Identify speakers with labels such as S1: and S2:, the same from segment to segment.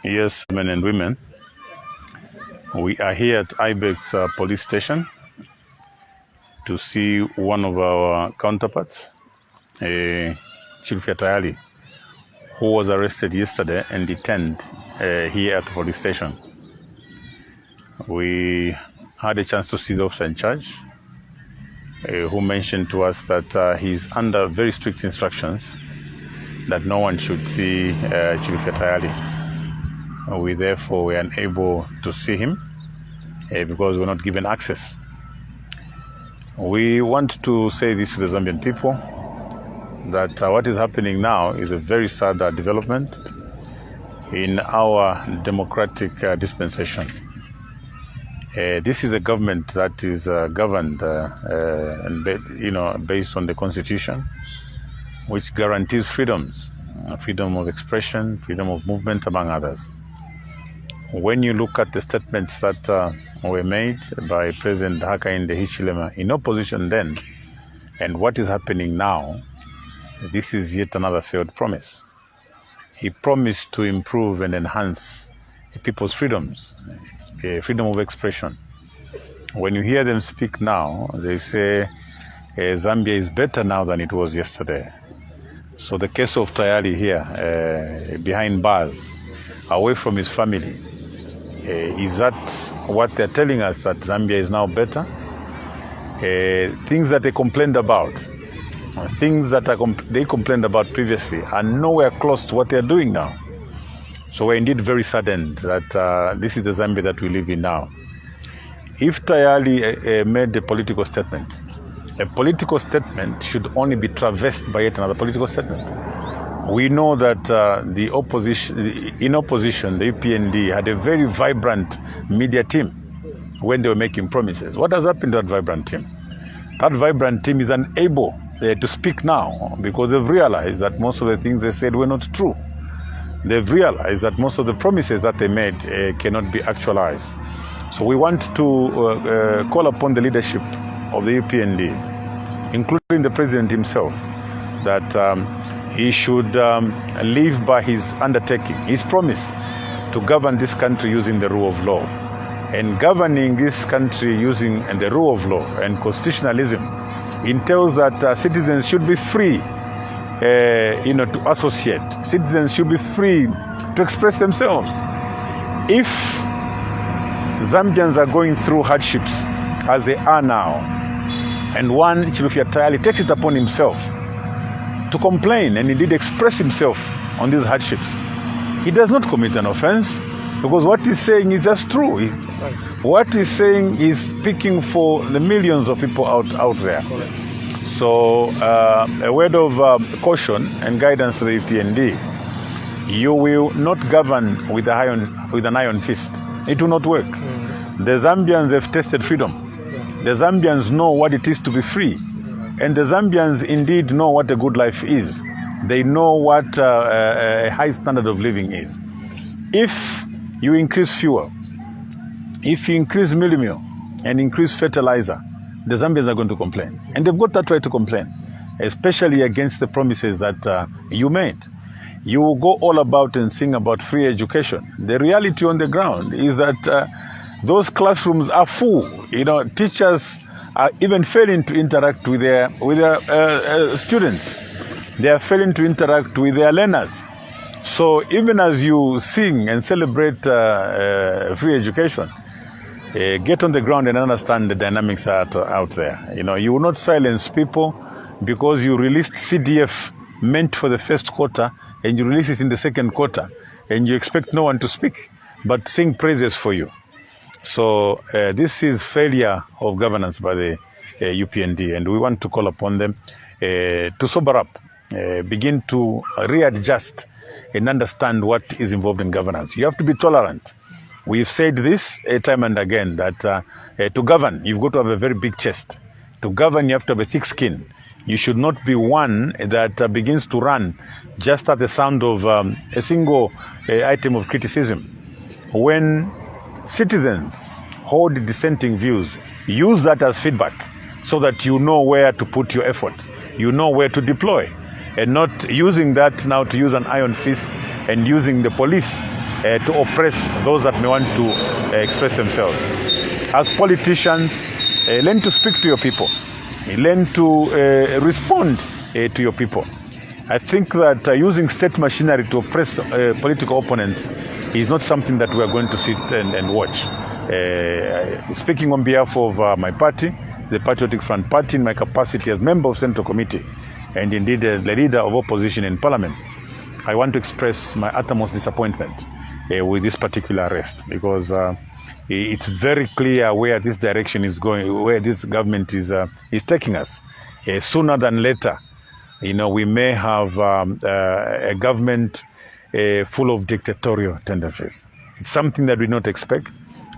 S1: Yes, men and women, we are here at Ibex police station to see one of our counterparts, Chief Tayali, who was arrested yesterday and detained here at the police station. We had a chance to see the officer in charge, who mentioned to us that he's under very strict instructions that no one should see Chief Tayali. We therefore were unable to see him because we're not given access. We want to say this to the Zambian people, that what is happening now is a very sad development in our democratic dispensation. This is a government that is governed based on the Constitution, which guarantees freedoms, freedom of expression, freedom of movement, among others. When you look at the statements that were made by President Hakainde Hichilema in opposition then, and what is happening now, this is yet another failed promise. He promised to improve and enhance people's freedoms, freedom of expression. When you hear them speak now, they say Zambia is better now than it was yesterday. So the case of Tayali here, behind bars, away from his family, is that what they're telling us, that Zambia is now better? Things that they complained about, things that they complained about previously are nowhere close to what they're doing now. So we're indeed very saddened that this is the Zambia that we live in now. If Tayali made a political statement should only be traversed by yet another political statement. We know that the opposition, the UPND had a very vibrant media team when they were making promises. What has happened to that vibrant team? That vibrant team is unable to speak now because they've realized that most of the things they said were not true. They've realized that most of the promises that they made cannot be actualized. So we want to call upon the leadership of the UPND, including the president himself, that he should live by his undertaking, his promise to govern this country using the rule of law. And governing this country using the rule of law and constitutionalism entails that citizens should be free to associate. Citizens should be free to express themselves. If Zambians are going through hardships as they are now, and one Chilufya Tayali takes it upon himself to complain and indeed express himself on these hardships, he does not commit an offense, because what he's saying is just true. What he's saying is speaking for the millions of people out there. So a word of caution and guidance to the UPND: you will not govern with an iron fist. It will not work. The Zambians have tasted freedom. The Zambians know what it is to be free. And the Zambians indeed know what a good life is. They know what a high standard of living is. If you increase fuel, if you increase meal and increase fertilizer, the Zambians are going to complain. And they've got that right to complain, especially against the promises that you made. You will go all about and sing about free education. The reality on the ground is that those classrooms are full. Teachers are even failing to interact with their students. They are failing to interact with their learners. So even as you sing and celebrate free education, get on the ground and understand the dynamics out there. You will not silence people because you released CDF meant for the first quarter and you release it in the second quarter and you expect no one to speak but sing praises for you. So this is failure of governance by the UPND, and we want to call upon them to sober up, begin to readjust and understand what is involved in governance. You have to be tolerant. We've said this time and again, that to govern, you've got to have a very big chest. To govern, you have to have a thick skin. You should not be one that begins to run just at the sound of a single item of criticism. When citizens hold dissenting views, use that as feedback so that you know where to put your effort, you know where to deploy, and not using that now to use an iron fist and using the police to oppress those that may want to express themselves. As politicians, learn to speak to your people. Learn to respond to your people. I think that using state machinery to oppress political opponents is not something that we are going to sit and watch. Speaking on behalf of my party, the Patriotic Front Party, in my capacity as member of Central Committee and indeed the leader of opposition in Parliament, I want to express my utmost disappointment with this particular arrest, because it's very clear where this direction is going, where this government is taking us. Sooner than later, we may have a government full of dictatorial tendencies. It's something that we not expect.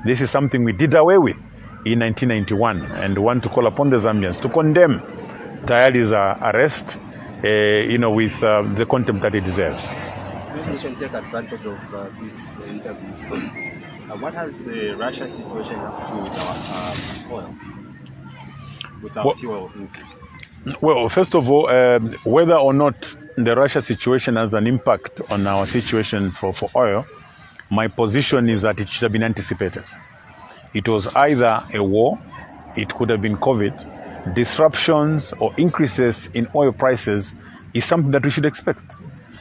S1: This is something we did away with in 1991, and want to call upon the Zambians to condemn Tayali's arrest, with the contempt that it deserves.
S2: Maybe we can take advantage of this interview. What has the Russia situation to do with our oil, with our fuel increase?
S1: Well, first of all, whether or not the Russia situation has an impact on our situation for oil, my position is that it should have been anticipated. It was either a war, it could have been COVID, disruptions or increases in oil prices is something that we should expect.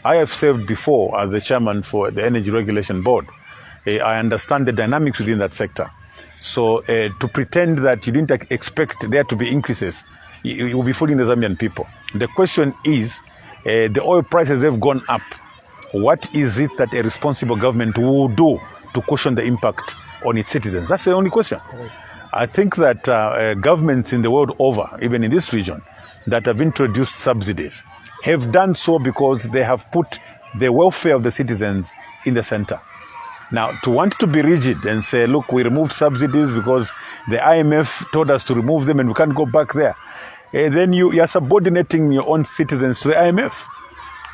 S1: I have served before as the chairman for the Energy Regulation Board. I understand the dynamics within that sector. So to pretend that you didn't expect there to be increases, you will be fooling the Zambian people. The question is, the oil prices have gone up. What is it that a responsible government will do to cushion the impact on its citizens? That's the only question. I think that governments in the world over, even in this region, that have introduced subsidies, have done so because they have put the welfare of the citizens in the center. Now, to want to be rigid and say, look, we removed subsidies because the IMF told us to remove them and we can't go back there, then you are subordinating your own citizens to the IMF.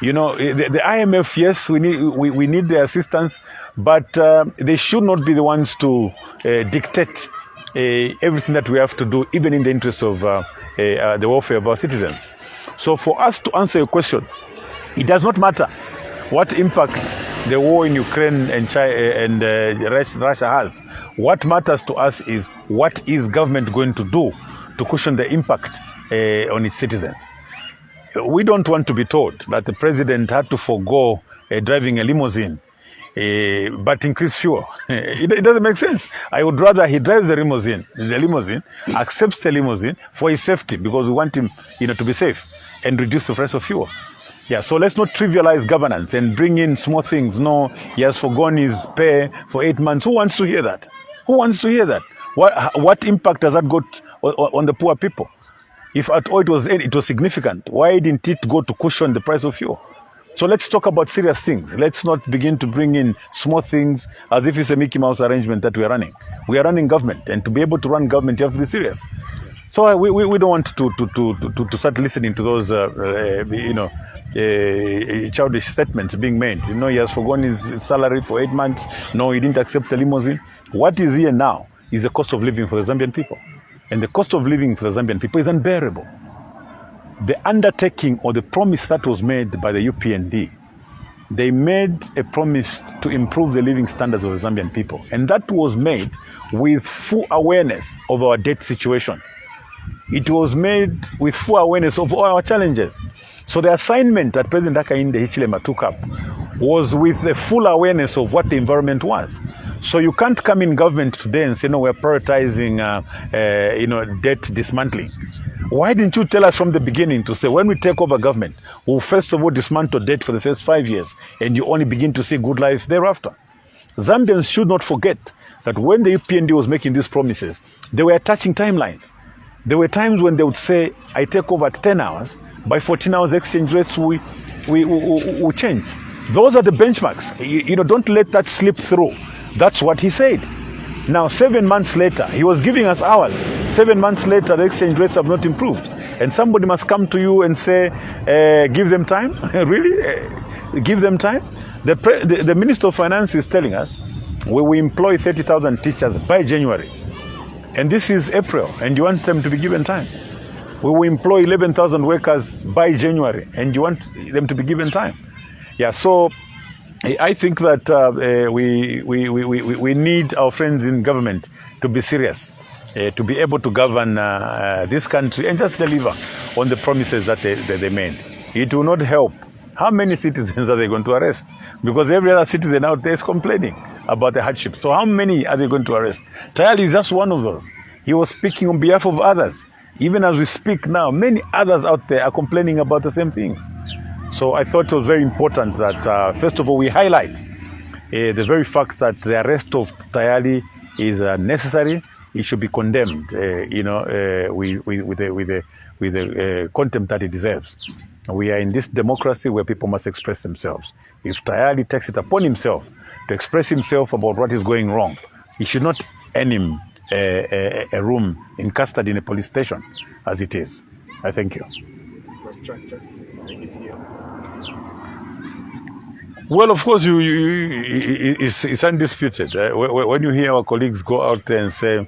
S1: The IMF, yes, we need their assistance, but they should not be the ones to dictate everything that we have to do, even in the interest of the welfare of our citizens. So for us to answer your question, it does not matter what impact the war in Ukraine and China and Russia has. What matters to us is what is government going to do to cushion the impact on its citizens. We don't want to be told that the president had to forego driving a limousine but increase fuel. It doesn't make sense. I would rather he drives the limousine, accepts the limousine for his safety, because we want him, to be safe and reduce the price of fuel. Yeah, so let's not trivialize governance and bring in small things. No, he has forgone his pay for 8 months. Who wants to hear that? Who wants to hear that? What impact has that got on the poor people? If at all it was significant, why didn't it go to cushion the price of fuel? So let's talk about serious things. Let's not begin to bring in small things as if it's a Mickey Mouse arrangement that we are running. We are running government, and to be able to run government, you have to be serious. So we don't want to start listening to those childish statements being made. He has forgone his salary for 8 months. No, he didn't accept the limousine. What is here now is the cost of living for the Zambian people. And the cost of living for the Zambian people is unbearable. The undertaking or the promise that was made by the UPND, they made a promise to improve the living standards of the Zambian people. And that was made with full awareness of our debt situation. It was made with full awareness of all our challenges. So the assignment that President Hakainde Hichilema took up was with the full awareness of what the environment was. So you can't come in government today and say, no, we're prioritizing, debt dismantling. Why didn't you tell us from the beginning to say, when we take over government, we'll first of all dismantle debt for the first 5 years, and you only begin to see good life thereafter? Zambians should not forget that when the UPND was making these promises, they were touching timelines. There were times when they would say, I take over at 10 hours, by 14 hours exchange rates will change. Those are the benchmarks. Don't let that slip through. That's what he said. Now, 7 months later, he was giving us hours. 7 months later, the exchange rates have not improved. And somebody must come to you and say, give them time? Really? Give them time? The Minister of Finance is telling us, we will employ 30,000 teachers by January. And this is April, and you want them to be given time. We will employ 11,000 workers by January, and you want them to be given time. Yeah, so I think that we need our friends in government to be serious, to be able to govern this country and just deliver on the promises that they made. It will not help. How many citizens are they going to arrest? Because every other citizen out there is complaining about the hardship. So how many are they going to arrest? Tayali is just one of those. He was speaking on behalf of others. Even as we speak now, many others out there are complaining about the same things. So I thought it was very important that, first of all, we highlight the very fact that the arrest of Tayali is necessary. It should be condemned, with the contempt that it deserves. We are in this democracy where people must express themselves. If Tayali takes it upon himself to express himself about what is going wrong, he should not earn him a room in custody in a police station, as it is. I thank you.
S2: Infrastructure is here.
S1: Well, of course, it's undisputed. When you hear our colleagues go out there and say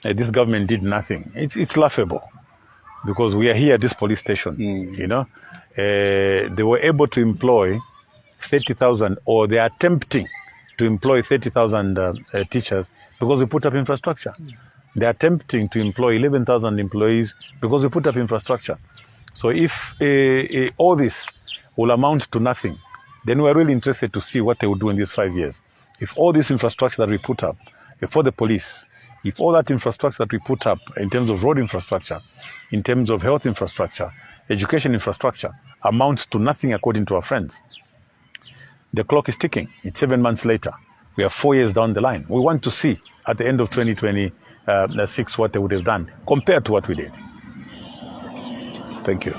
S1: this government did nothing, it's laughable, because we are here at this police station. They were able to employ 30,000, or they are attempting to employ 30,000 teachers because we put up infrastructure. They are attempting to employ 11,000 employees because we put up infrastructure. So if all this will amount to nothing, then we are really interested to see what they will do in these 5 years. If all this infrastructure that we put up for the police, if all that infrastructure that we put up in terms of road infrastructure, in terms of health infrastructure, education infrastructure, amounts to nothing according to our friends, the clock is ticking. It's 7 months later. We are 4 years down the line. We want to see at the end of 2026 what they would have done compared to what we did. Thank you.